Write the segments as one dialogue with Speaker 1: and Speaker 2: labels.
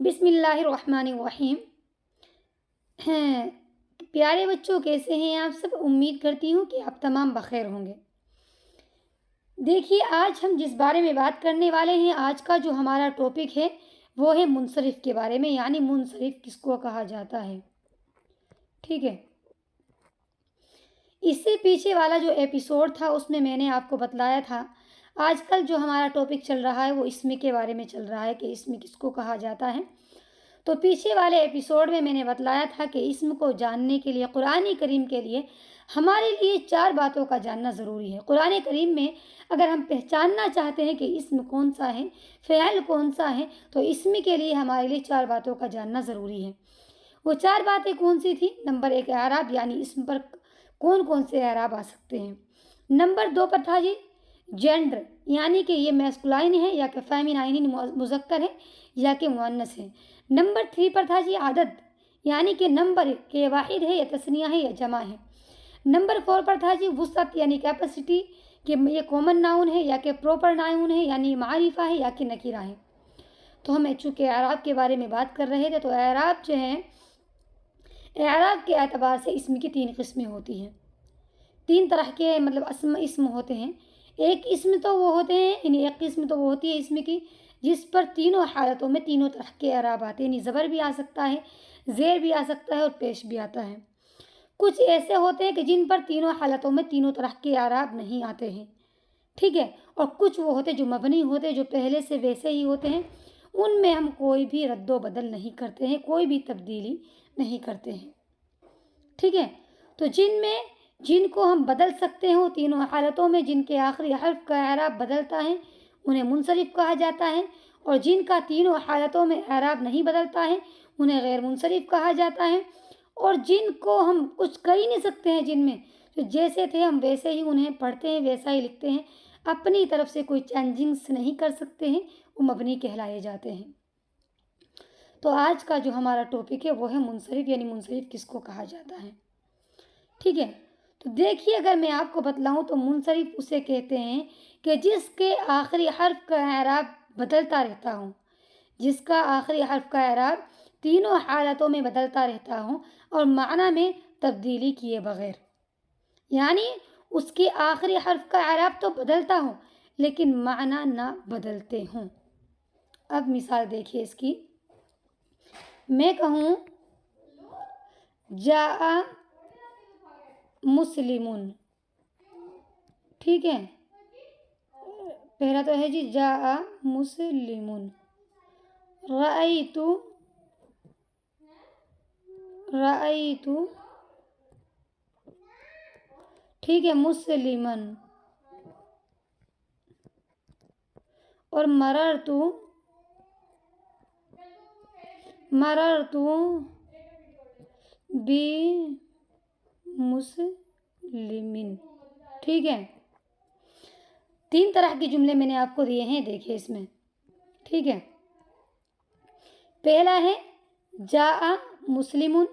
Speaker 1: بسم اللہ الرحمن الرحیم۔ پیارے بچوں، کیسے ہیں آپ سب؟ امید کرتی ہوں کہ آپ تمام بخیر ہوں گے۔ دیکھیے، آج ہم جس بارے میں بات کرنے والے ہیں، آج کا جو ہمارا ٹاپک ہے وہ ہے منصرف کے بارے میں، یعنی منصرف کس کو کہا جاتا ہے۔ ٹھیک ہے، اس سے پیچھے والا جو ایپیسوڈ تھا اس میں نے آپ کو بتلایا تھا آج کل جو ہمارا ٹاپک چل رہا ہے وہ اسم کے بارے میں چل رہا ہے کہ اسم کس کو کہا جاتا ہے۔ تو پیچھے والے ایپیسوڈ میں نے بتلایا تھا کہ اسم کو جاننے کے لیے، قرآن کریم کے لیے ہمارے لیے 4 باتوں کا جاننا ضروری ہے۔ قرآن کریم میں اگر ہم پہچاننا چاہتے ہیں کہ اسم کون سا ہے، فعل کون سا ہے، تو اسم کے لیے ہمارے لیے 4 باتوں کا جاننا ضروری ہے۔ وہ 4 باتیں کون سی تھیں؟ نمبر 1 اعراب، یعنی اسم پر کون کون سے اعراب آ سکتے ہیں۔ نمبر 2 پر تھا جی جینڈر، یعنی کہ یہ میسکولائن ہے یا کہ فیمینائن مذکر ہے یا کہ مؤنث ہے۔ نمبر 3 پر تھا جی عدد، یعنی کہ نمبر کہ واحد ہے یا تثنیہ ہے یا جمع ہے۔ نمبر 4 پر تھا جی وسعت، یعنی کیپیسٹی، کہ یہ کامن ناؤن ہے یا کہ پراپر ناؤن ہے، یعنی معرفہ ہے یا کہ نکرہ ہے۔ تو ہم چونکہ اعراب کے بارے میں بات کر رہے تھے، تو اعراب جو ہیں، اعراب کے اعتبار سے اسم کی 3 قسمیں ہوتی ہیں۔ 3 طرح کے اسم ہوتے ہیں۔ ایک اسم تو وہ ہوتے ہیں، یعنی ایک قسم تو وہ ہوتی ہے اسم کی جس پر تینوں حالتوں میں تینوں طرح کے اعراب آتے ہیں، یعنی زبر بھی آ سکتا ہے، زیر بھی آ سکتا ہے اور پیش بھی آتا ہے۔ کچھ ایسے ہوتے ہیں کہ جن پر تینوں حالتوں میں تینوں طرح کے اعراب نہیں آتے ہیں، ٹھیک ہے، اور کچھ وہ ہوتے جو مبنی ہوتے، جو پہلے سے ویسے ہی ہوتے ہیں، ان میں ہم کوئی بھی رد و بدل نہیں کرتے ہیں، کوئی بھی تبدیلی نہیں کرتے ہیں، ٹھیک ہے۔ تو جن کو ہم بدل سکتے ہیں تینوں حالتوں میں، جن کے آخری حرف کا اعراب بدلتا ہے، انہیں منصرف کہا جاتا ہے، اور جن کا تینوں حالتوں میں اعراب نہیں بدلتا ہے انہیں غیر منصرف کہا جاتا ہے، اور جن کو ہم کچھ کر ہی نہیں سکتے ہیں، جن میں جو جیسے تھے ہم ویسے ہی انہیں پڑھتے ہیں، ویسا ہی لکھتے ہیں، اپنی طرف سے کوئی چینجنگس نہیں کر سکتے ہیں، وہ مبنی کہلائے جاتے ہیں۔ تو آج کا جو ہمارا ٹاپک ہے وہ ہے منصرف، یعنی منصرف کس کو کہا جاتا ہے، ٹھیک ہے۔ تو دیکھیے، اگر میں آپ کو بتلاؤں تو منصرف اسے کہتے ہیں کہ جس کے آخری حرف کا اعراب بدلتا رہتا ہوں، جس کا آخری حرف کا اعراب تینوں حالتوں میں بدلتا رہتا ہوں اور معنی میں تبدیلی کیے بغیر، یعنی اس کے آخری حرف کا اعراب تو بدلتا ہوں لیکن معنی نہ بدلتے ہوں۔ اب مثال دیکھیے اس کی، میں کہوں جاء مسلمون، ٹھیک ہے، پہلا تو ہے جی جاء مسلمون، رأیت ٹھیک ہے مسلمن، اور مررت بمسلمین، ٹھیک ہے۔ 3 طرح کے جملے میں نے آپ کو دیے ہیں، دیکھیں اس میں، ٹھیک ہے۔ پہلا ہے جاء مسلمون،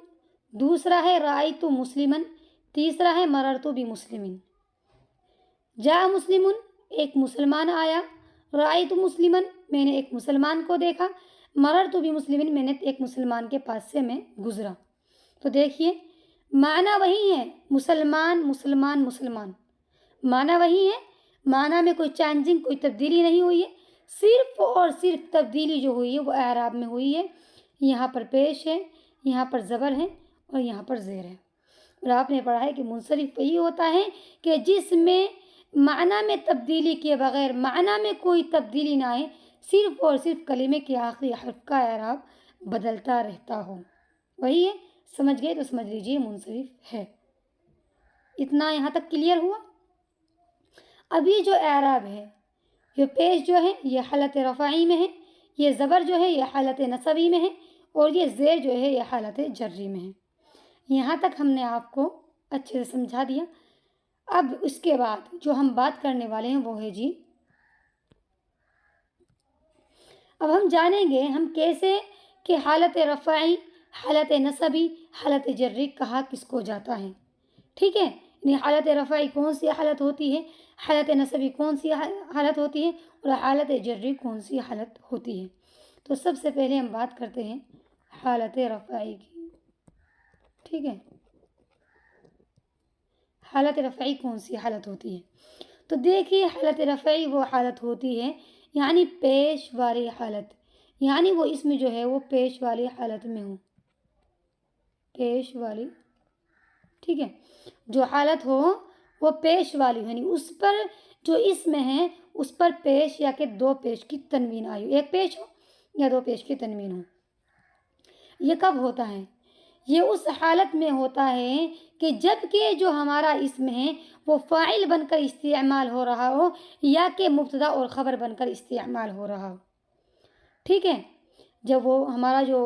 Speaker 1: دوسرا ہے رأیت مسلمن، تیسرا ہے مررت بمسلمین۔ جاء مسلمون، ایک مسلمان آیا، رأیت مسلمن، میں نے ایک مسلمان کو دیکھا، مررت بمسلمین، میں نے ایک مسلمان کے پاس سے میں گزرا۔ تو دیکھیے، معنی وہی ہے، مسلمان مسلمان مسلمان، معنی وہی ہے، معنی میں کوئی چینجنگ، کوئی تبدیلی نہیں ہوئی ہے، صرف اور صرف تبدیلی جو ہوئی ہے وہ اعراب میں ہوئی ہے۔ یہاں پر پیش ہے، یہاں پر زبر ہے اور یہاں پر زیر ہے۔ اور آپ نے پڑھا ہے کہ منصرف وہی ہوتا ہے کہ جس میں معنی میں تبدیلی کیے بغیر، معنی میں کوئی تبدیلی نہ آئے، صرف اور صرف کلمے کے آخری حرف کا اعراب بدلتا رہتا ہو، وہی ہے۔ سمجھ گئے تو سمجھ لیجئے منصرف ہے۔ اتنا یہاں تک کلیئر ہوا؟ اب یہ جو اعراب ہے، یہ پیش جو ہے یہ حالت رفعی میں ہے، یہ زبر جو ہے یہ حالت نصبی میں ہے، اور یہ زیر جو ہے یہ حالت جری میں ہے۔ یہاں تک ہم نے آپ کو اچھے سے سمجھا دیا۔ اب اس کے بعد جو ہم بات کرنے والے ہیں وہ ہے جی، اب ہم جانیں گے ہم کیسے کہ حالت رفعی، حالت نصبی، حالت جری کہا کس کو جاتا ہے، ٹھیک ہے۔ یعنی حالت رفعی کون سی حالت ہوتی ہے، حالت نصبی کون سی حالت ہوتی ہے، اور حالت جری کون سی حالت ہوتی ہے۔ تو سب سے پہلے ہم بات کرتے ہیں حالت رفعی کی، ٹھیک ہے۔ حالت رفعی کون سی حالت ہوتی ہے؟ تو دیکھیے حالت رفعی وہ حالت ہوتی ہے یعنی پیش والی حالت، یعنی وہ اسم جو ہے وہ پیش والی حالت میں ہو، پیش والی، ٹھیک ہے۔ جو حالت ہو وہ پیش والی یعنی اس پر جو اسم ہے اس پر پیش یا کہ دو پیش کی تنوین آئی ہو، ایک پیش ہو یا دو پیش کی تنوین ہو۔ یہ کب ہوتا ہے؟ یہ اس حالت میں ہوتا ہے کہ جب کہ جو ہمارا اسم ہے وہ فاعل بن کر استعمال ہو رہا ہو یا کہ مبتدا اور خبر بن کر استعمال ہو رہا ہو، ٹھیک ہے۔ جب وہ ہمارا جو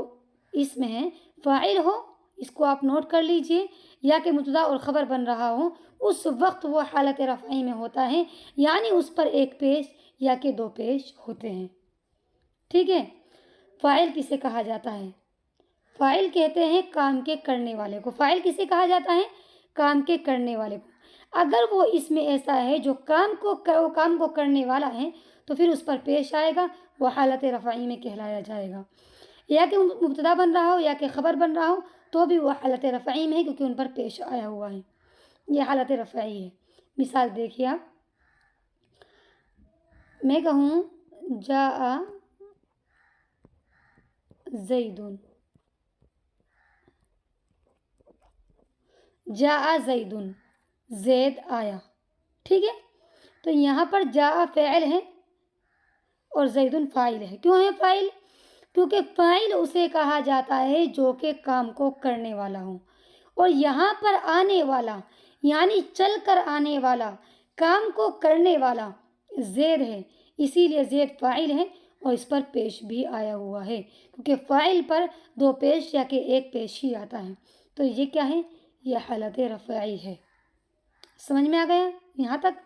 Speaker 1: اسم ہے فاعل ہو، اس کو آپ نوٹ کر لیجئے، یا کہ مبتدا اور خبر بن رہا ہو، اس وقت وہ حالت رفعی میں ہوتا ہے، یعنی اس پر ایک پیش یا کہ دو پیش ہوتے ہیں، ٹھیک ہے۔ فاعل کسے کہا جاتا ہے؟ فاعل کہتے ہیں کام کے کرنے والے کو۔ فاعل کسے کہا جاتا ہے؟ کام کے کرنے والے کو۔ اگر وہ اس میں ایسا ہے جو کام کو کرنے والا ہے تو پھر اس پر پیش آئے گا، وہ حالت رفعی میں کہلایا جائے گا، یا کہ مبتدا بن رہا ہو یا کہ خبر بن رہا ہو تو بھی وہ حالت رفعی میں ہے کیونکہ ان پر پیش آیا ہوا ہے، یہ حالت رفعی ہے۔ مثال دیکھیے آپ، میں کہوں جاء زیدن، جاء زیدن، زید آیا، ٹھیک ہے۔ تو یہاں پر جاء فعل ہے اور زیدن فاعل ہے۔ کیوں ہے فاعل؟ کیونکہ فاعل اسے کہا جاتا ہے جو کہ کام کو کرنے والا ہو، اور یہاں پر آنے والا یعنی چل کر آنے والا، کام کو کرنے والا زید ہے، اسی لیے زید فاعل ہے اور اس پر پیش بھی آیا ہوا ہے، کیونکہ فاعل پر دو پیش یا کہ ایک پیش ہی آتا ہے۔ تو یہ کیا ہے؟ یہ حالت رفعی ہے۔ سمجھ میں آ گیا یہاں تک؟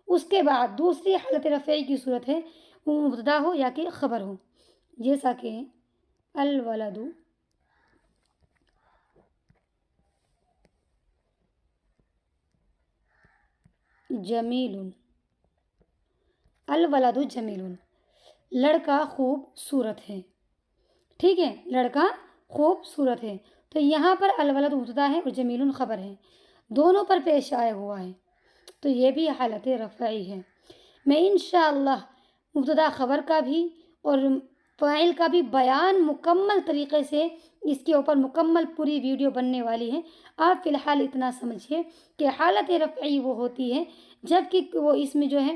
Speaker 1: اس کے بعد دوسری حالت رفعی کی صورت ہے وہ مبتدا ہو یا کہ خبر ہو، جیسا کہ الولد جمیل، الولد جمیل، لڑکا خوبصورت ہے، ٹھیک ہے، لڑکا خوبصورت ہے۔ تو یہاں پر الولد مبتدا ہے اور جمیل خبر ہے، دونوں پر پیش آیا ہوا ہے، تو یہ بھی حالت رفعی ہے۔ میں انشاءاللہ مبتدا خبر کا بھی اور فاعل کا بھی بیان مکمل طریقے سے، اس کے اوپر مکمل پوری ویڈیو بننے والی ہے۔ آپ فی الحال اتنا سمجھیے کہ حالت رفعی وہ ہوتی ہے جب کہ وہ اسم جو ہے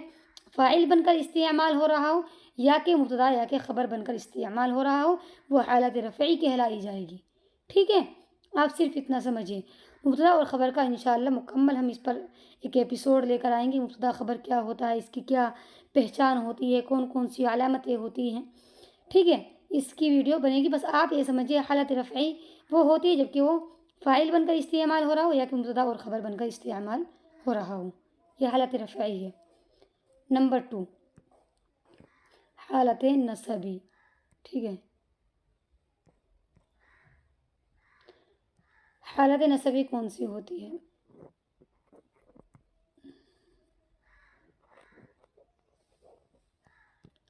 Speaker 1: فاعل بن کر استعمال ہو رہا ہو یا کہ مبتدا یا کہ خبر بن کر استعمال ہو رہا ہو، وہ حالت رفعی کہلائی جائے گی، ٹھیک ہے۔ آپ صرف اتنا سمجھیے، مبتدا اور خبر کا انشاءاللہ مکمل ہم اس پر ایک ایپیسوڈ لے کر آئیں گے۔ مبتدا خبر کیا ہوتا ہے، اس کی کیا پہچان ہوتی ہے، کون کون سی علامتیں ہوتی ہیں، ٹھیک ہے، اس کی ویڈیو بنے گی۔ بس آپ یہ سمجھیے حالت رفعی وہ ہوتی ہے جب کہ وہ فاعل بن کر استعمال ہو رہا ہو یا کہ مبتدا اور خبر بن کر استعمال ہو رہا ہو، یہ حالت رفعی ہے۔ نمبر 2 حالت نصبی، ٹھیک ہے۔ حالت نصبی کون سی ہوتی ہے؟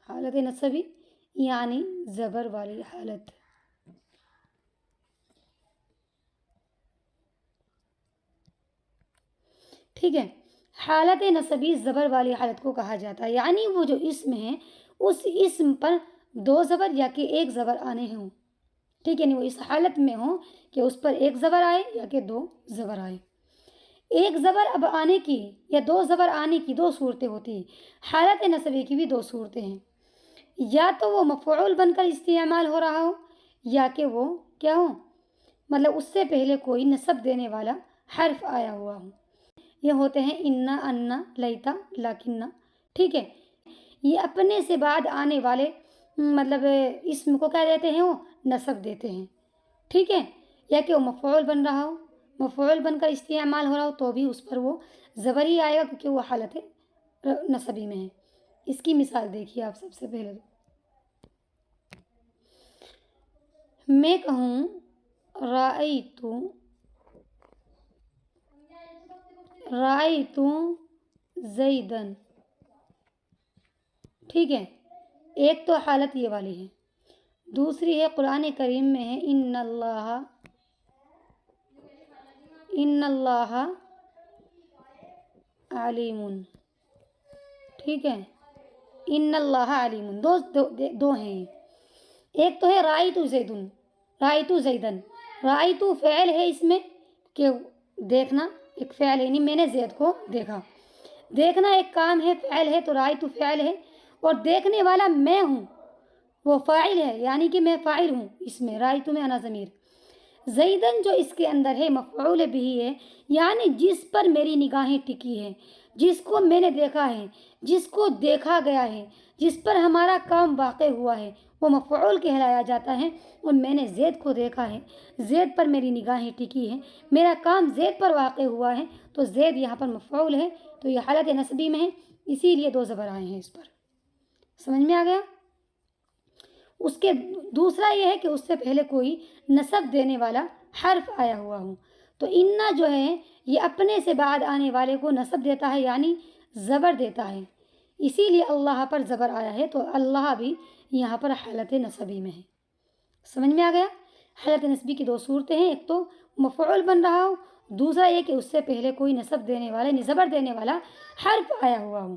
Speaker 1: حالت نصبی یعنی زبر والی حالت، ٹھیک ہے۔ حالت نصبی زبر والی حالت کو کہا جاتا ہے، یعنی وہ جو اسم ہے اس اسم پر دو زبر یا کہ ایک زبر آنے ہوں، ٹھیک ہے، یعنی وہ اس حالت میں ہوں کہ اس پر ایک زبر آئے یا کہ دو زبر آئے۔ ایک زبر اب آنے کی یا دو زبر آنے کی دو صورتیں ہوتی ہیں۔ حالت نصبی کی بھی دو صورتیں ہیں، یا تو وہ مفعول بن کر استعمال ہو رہا ہو یا کہ وہ کیا ہو، مطلب اس سے پہلے کوئی نصب دینے والا حرف آیا ہوا ہو۔ یہ ہوتے ہیں انا، انا، لیتا، لاکنہ، ٹھیک ہے۔ یہ اپنے سے بعد آنے والے مطلب اسم کو کیا دیتے ہیں، وہ نصب دیتے ہیں، ٹھیک ہے، یا کہ وہ مفعول بن رہا ہو، مفعول بن کر استعمال ہو رہا ہو تو بھی اس پر وہ زبر ہی آئے گا کیونکہ وہ حالت نصبی میں ہے۔ اس کی مثال دیکھیے آپ سب سے پہلے، میں کہوں رأیت زیدن، ٹھیک ہے، ایک تو حالت یہ والی ہے۔ دوسری ہے قرآن کریم میں ہے ان اللہ علیم، ٹھیک ہے، ان اللہ علیم، دو ہیں. ایک تو ہے رائیتو زیدن. رائیتو فعل ہے اس میں کہ دیکھنا، ایک فعل ہے، یعنی میں نے زید کو دیکھا. دیکھنا ایک کام ہے، فعل ہے، تو رائیتو فعل ہے، اور دیکھنے والا میں ہوں وہ فاعل ہے، یعنی کہ میں فاعل ہوں اس میں. رائیتو میں انا ضمیر. زیدن جو اس کے اندر ہے مفعول بھی ہے، یعنی جس پر میری نگاہیں ٹکی ہیں، جس کو میں نے دیکھا ہے، جس کو دیکھا گیا ہے، جس پر ہمارا کام واقع ہوا ہے، وہ مفعول کہلایا جاتا ہے. اور میں نے زید کو دیکھا ہے، زید پر میری نگاہیں ٹکی ہیں، میرا کام زید پر واقع ہوا ہے، تو زید یہاں پر مفعول ہے، تو یہ حالت نسبی میں ہے، اسی لیے 2 زبر آئے ہیں اس پر. سمجھ میں آ گیا؟ اس کے دوسرا یہ ہے کہ اس سے پہلے کوئی نسب دینے والا حرف آیا ہوا ہو. تو انا جو ہے یہ اپنے سے بعد آنے والے کو نسب دیتا ہے، یعنی زبر دیتا ہے، اسی لیے اللہ پر زبر آیا ہے، تو اللہ بھی یہاں پر حالت نسبی میں ہے. سمجھ میں آ گیا؟ حالت نسبی کی 2 صورتیں ہیں، ایک تو مفعول بن رہا ہو، دوسرا یہ کہ اس سے پہلے کوئی نسب دینے والا، یعنی زبر دینے والا حرف آیا ہوا ہو.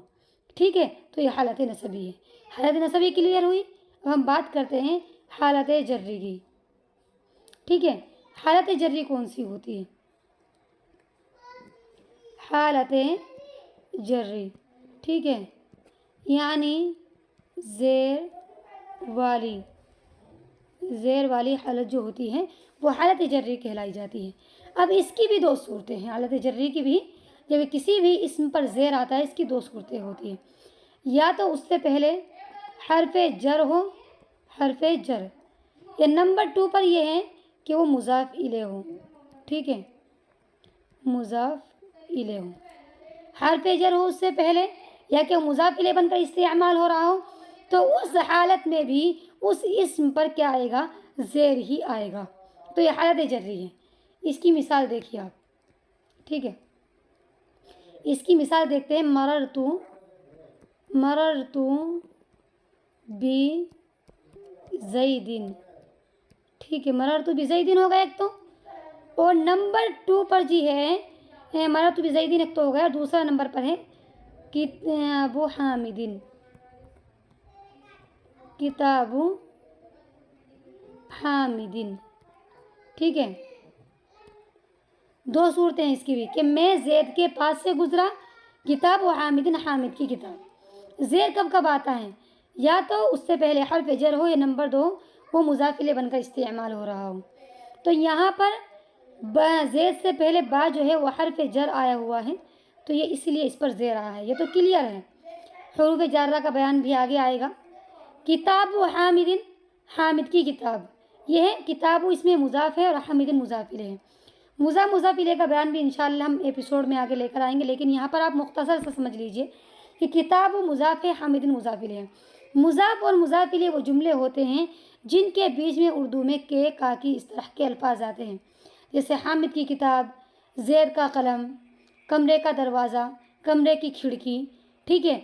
Speaker 1: ٹھیک ہے، تو یہ حالت نسبی ہے. حالت نسبی کلیئر ہوئی. اب ہم بات کرتے ہیں حالت جری کی. ٹھیک ہے، حالت جری کون سی ہوتی ہے؟ حالت جری، ٹھیک ہے، یعنی زیر والی حالت جو ہوتی ہے وہ حالت جری کہلائی جاتی ہے. اب اس کی بھی 2 صورتیں ہیں. حالت جری کی بھی جب کسی بھی اسم پر زیر آتا ہے، اس کی 2 صورتیں ہوتی ہیں. یا تو اس سے پہلے حرف جر ہو، حرف جر، یا نمبر 2 پر یہ ہے کہ وہ مضاف الیہ ہو. ٹھیک ہے، مضاف الیہ ہو، حرف جر ہو اس سے پہلے، یا کہ مضاف الیہ بن کر استعمال ہو رہا ہو، تو اس حالت میں بھی اس اسم پر کیا آئے گا؟ زیر ہی آئے گا. تو یہ حالت جری ہے. اس کی مثال دیکھیے آپ. ٹھیک ہے، اس کی مثال دیکھتے ہیں. مررتو بی زیدن. ٹھیک ہے، مررتو بی زیدن ہو گیا ایک تو، اور نمبر 2 پر جی ہے مررتو بی زیدن ایک تو ہو گیا، اور دوسرا نمبر پر ہے کتاب حامدن. کتاب حامدن. ٹھیک ہے، 2 صورتیں ہیں اس کی بھی کہ میں زید کے پاس سے گزرا، کتاب و حامدن، حامد کی کتاب. زیر کب کب آتا ہے؟ یا تو اس سے پہلے حرف جر ہو، یا نمبر 2 وہ مضاف الیہ بن کر استعمال ہو رہا ہو. تو یہاں پر زید سے پہلے با جو ہے وہ حرف جر آیا ہوا ہے، تو یہ اس لیے اس پر زیر آیا ہے. یہ تو کلیئر ہے. حروف جارہ کا بیان بھی آگے آئے گا. کتاب و حامدن، حامد کی کتاب، یہ ہے کتاب اس میں مضاف ہے اور حامدن مضاف الیہ ہے. مضاف الیہ کا بیان بھی انشاءاللہ ہم ایپیسوڈ میں آگے لے کر آئیں گے، لیکن یہاں پر آپ مختصر سے سمجھ لیجئے کہ کتاب و مضاف ہے، حامدن مضاف الیہ ہے. مضاف اور مضاف الیہ وہ جملے ہوتے ہیں جن کے بیچ میں اردو میں کے، کا، کی اس طرح کے الفاظ آتے ہیں، جیسے حامد کی کتاب، زید کا قلم، کمرے کا دروازہ، کمرے کی کھڑکی. ٹھیک ہے،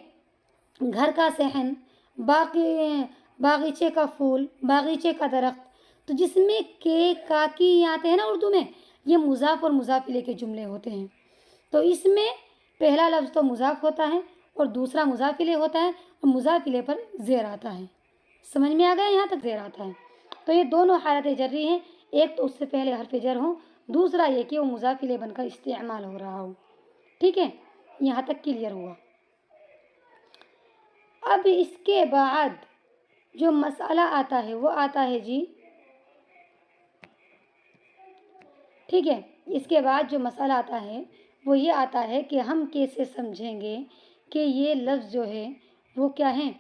Speaker 1: گھر کا صحن، باغیچے کا پھول، باغیچے کا درخت. تو جس میں کے، کا، کی آتے ہیں نا اردو میں، یہ مضاف اور مضاف الیہ کے جملے ہوتے ہیں. تو اس میں پہلا لفظ تو مضاف ہوتا ہے اور دوسرا مضاف الیہ ہوتا ہے، اور مضاف الیہ پر زیر آتا ہے. سمجھ میں آ گیا؟ یہاں تک زیر آتا ہے. تو یہ دونوں حالت جری ہیں. ایک تو اس سے پہلے حرف جر ہو، دوسرا یہ کہ وہ مضاف الیہ بن کر استعمال ہو رہا ہو. ٹھیک ہے، یہاں تک کلیئر ہوا. اب اس کے بعد جو مسئلہ آتا ہے وہ آتا ہے جی، ٹھیک ہے، اس کے بعد جو مسئلہ آتا ہے وہ یہ آتا ہے کہ ہم کیسے سمجھیں گے کہ یہ لفظ جو ہے وہ کیا ہے؟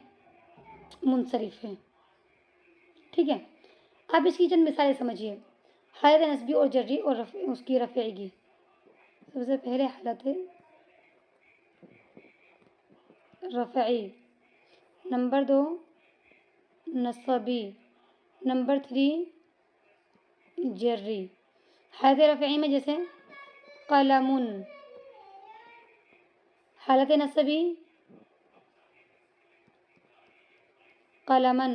Speaker 1: منصرف ہے. ٹھیک ہے، اب اس کی چند مثالیں سمجھیے. حالت نسبی اور جری اور اس کی رفعی کی. سب سے پہلے حالت رفعی، نمبر 2 نصبی، نمبر 3 جری. حالت رفعی میں جیسے قلم، حالت نصبی قلمن،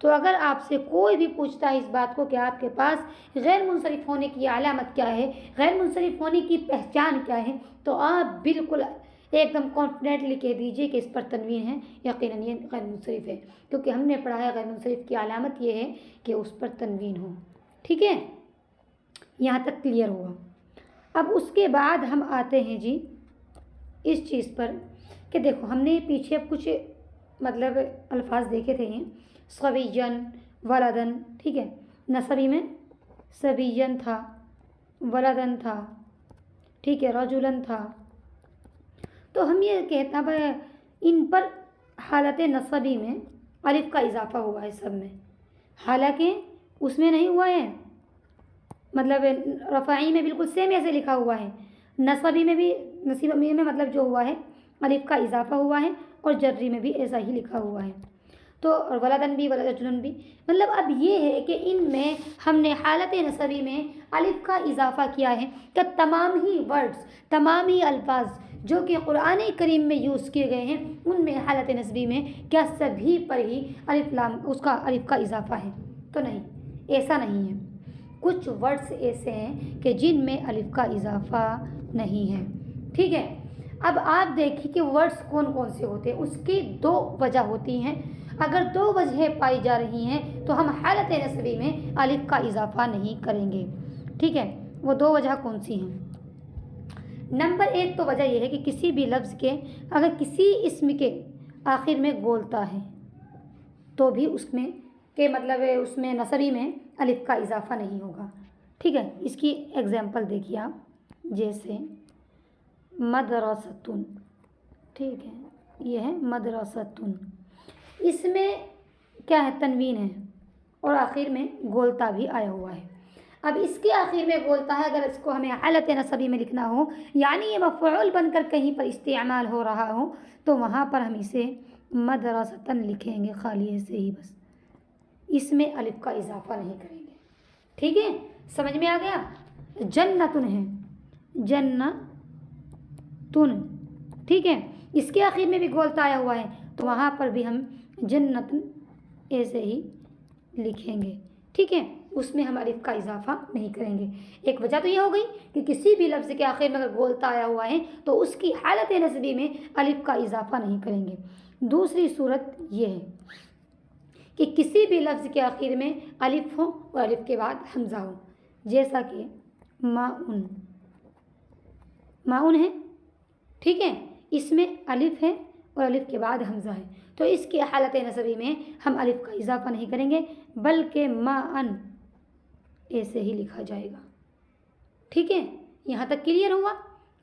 Speaker 1: تو اگر آپ سے کوئی بھی پوچھتا ہے اس بات کو کہ آپ کے پاس غیر منصرف ہونے کی علامت کیا ہے، غیر منصرف ہونے کی پہچان کیا ہے، تو آپ بالکل ایک دم کانفیڈنٹلی کہہ دیجئے کہ اس پر تنوین ہے، یقیناً یہ غیر منصرف ہے، کیونکہ ہم نے پڑھا ہے غیر منصرف کی علامت یہ ہے کہ اس پر تنوین ہو۔ ٹھیک ہے، یہاں تک کلیئر ہوا۔ اب اس کے بعد ہم آتے ہیں جی اس چیز پر کہ دیکھو ہم نے پیچھے کچھ مطلب الفاظ دیکھے تھے، یہ صبیًا، ولدن، ٹھیک ہے، نسبی میں صبیًا تھا، ولدن تھا، ٹھیک ہے، رجلن تھا۔ تو ہم یہ کہتا ہے ان پر حالت نسبی میں الف کا اضافہ ہوا ہے سب میں، حالانکہ اس میں نہیں ہوا ہے، مطلب رفاعی میں بالکل سیم ایسے لکھا ہوا ہے، نسبی میں بھی، نسبی میں مطلب جو ہوا ہے الف کا اضافہ ہوا ہے، اور جری میں بھی ایسا ہی لکھا ہوا ہے۔ تو اور ولدن بھی، ورجلن بھی، مطلب اب یہ ہے کہ ان میں ہم نے حالت نسبی میں الف کا اضافہ کیا ہے کہ تمام ہی ورڈز، تمام ہی الفاظ جو کہ قرآن کریم میں یوز کیے گئے ہیں ان میں حالت نسبی میں کیا سبھی پر ہی الف لام اس کا الف کا اضافہ ہے؟ تو نہیں، ایسا نہیں ہے۔ کچھ ورڈز ایسے ہیں کہ جن میں الف کا اضافہ نہیں ہے۔ ٹھیک ہے، اب آپ دیکھیں کہ ورڈز کون کون سے ہوتے ہیں، اس کی دو وجہ ہوتی ہیں۔ اگر دو وجہیں پائی جا رہی ہیں تو ہم حالت نسبی میں الف کا اضافہ نہیں کریں گے۔ ٹھیک ہے، وہ دو وجہ کون سی ہیں؟ نمبر ایک تو وجہ یہ ہے کہ کسی بھی لفظ کے اگر کسی اسم کے آخر میں گولتا ہے تو بھی اس میں کہ مطلب اس میں نسبی میں الف کا اضافہ نہیں ہوگا۔ ٹھیک ہے، اس کی ایگزامپل دیکھیے آپ، جیسے مدرستن، ٹھیک ہے، یہ ہے مدرستن، اس میں کیا ہے؟ تنوین ہے اور آخر میں گولتا بھی آیا ہوا ہے۔ اب اس کے آخر میں گولتا ہے، اگر اس کو ہمیں حالت نسبی میں لکھنا ہو، یعنی یہ مفعول بن کر کہیں پر استعمال ہو رہا ہو، تو وہاں پر ہم اسے مدرستن لکھیں گے، خالی ایسے ہی بس، اس میں الف کا اضافہ نہیں کریں گے۔ ٹھیک ہے، سمجھ میں آ گیا؟ جنتن ہے، جنتن، ٹھیک ہے، اس کے آخر میں بھی گولتا آیا ہوا ہے تو وہاں پر بھی ہم جنتن ایسے ہی لکھیں گے۔ ٹھیک ہے، اس میں ہم الف کا اضافہ نہیں کریں گے۔ ایک وجہ تو یہ ہو گئی کہ کسی بھی لفظ کے آخر میں اگر گولتا آیا ہوا ہے تو اس کی حالت نسبی میں الف کا اضافہ نہیں کریں گے۔ دوسری صورت یہ ہے کہ کسی بھی لفظ کے آخر میں الف ہو اور الف کے بعد حمزہ ہو، جیسا کہ ماؤن، ماؤن ہے، ٹھیک ہے، اس میں الف ہے اور الف کے بعد حمزہ ہے، تو اس کی حالت نسبی میں ہم الف کا اضافہ نہیں کریں گے بلکہ ماءن ایسے ہی لکھا جائے گا۔ ٹھیک ہے، یہاں تک کلیئر ہوا؟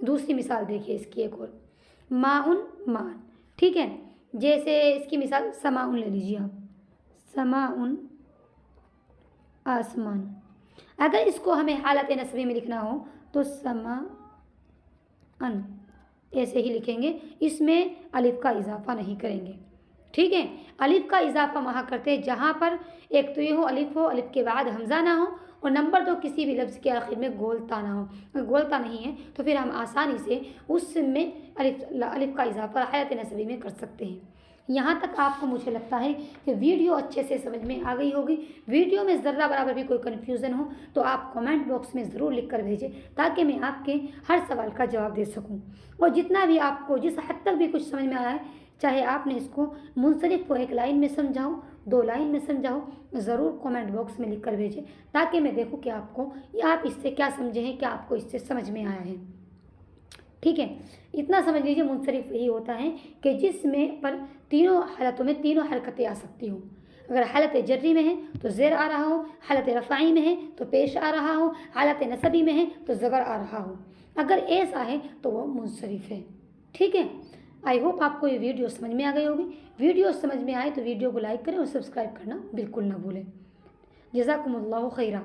Speaker 1: دوسری مثال دیکھیے اس کی ایک اور، ماؤن، مان، ٹھیک ہے، جیسے اس کی مثال سماؤن لے لیجیے آپ، سماؤن آسمان، اگر اس کو ہمیں حالت نسبی میں لکھنا ہو تو سماءن ایسے ہی لکھیں گے، اس میں الف کا اضافہ نہیں کریں گے۔ ٹھیک ہے، الف کا اضافہ وہاں کرتے ہیں جہاں پر ایک تو یہ ہو الف کے بعد حمزہ نہ ہو، اور نمبر دو کسی بھی لفظ کے آخر میں گولتا نہ ہو۔ اگر گولتا نہیں ہے تو پھر ہم آسانی سے اس میں الف کا اضافہ حالت نسبی میں کر سکتے ہیں۔ یہاں تک آپ کو مجھے لگتا ہے کہ ویڈیو اچھے سے سمجھ میں آ گئی ہوگی۔ ویڈیو میں ذرہ برابر بھی کوئی کنفیوژن ہو تو آپ کمنٹ باکس میں ضرور لکھ کر بھیجیں تاکہ میں آپ کے ہر سوال کا جواب دے سکوں، اور جتنا بھی آپ کو جس حد تک بھی کچھ سمجھ میں آیا ہے، چاہے آپ نے اس کو منصرف کو ایک لائن میں سمجھاؤ، 2 لائن میں سمجھاؤ، ضرور کمنٹ باکس میں لکھ کر بھیجیں تاکہ میں دیکھوں کہ آپ کو یا آپ اس سے کیا سمجھے ہیں، کیا آپ کو اس سے سمجھ میں آیا ہے۔ ٹھیک ہے، اتنا سمجھ لیجیے منصرف یہی ہوتا ہے کہ جس میں پر تینوں حالتوں میں تینوں حرکتیں آ سکتی ہوں۔ اگر حالت جری میں ہے تو زیر آ رہا ہو، حالت رفعی میں ہے تو پیش آ رہا ہو، حالت نسبی میں ہے تو زبر آ رہا ہو، اگر ایسا ہے تو وہ منصرف ہے۔ ٹھیک ہے، آئی ہوپ آپ کو یہ ویڈیو سمجھ میں آ گئی ہوگی۔ ویڈیو سمجھ میں آئے تو ویڈیو کو لائک کریں اور سبسکرائب کرنا بالکل نہ بھولیں۔ جزاکم اللہ خیرا۔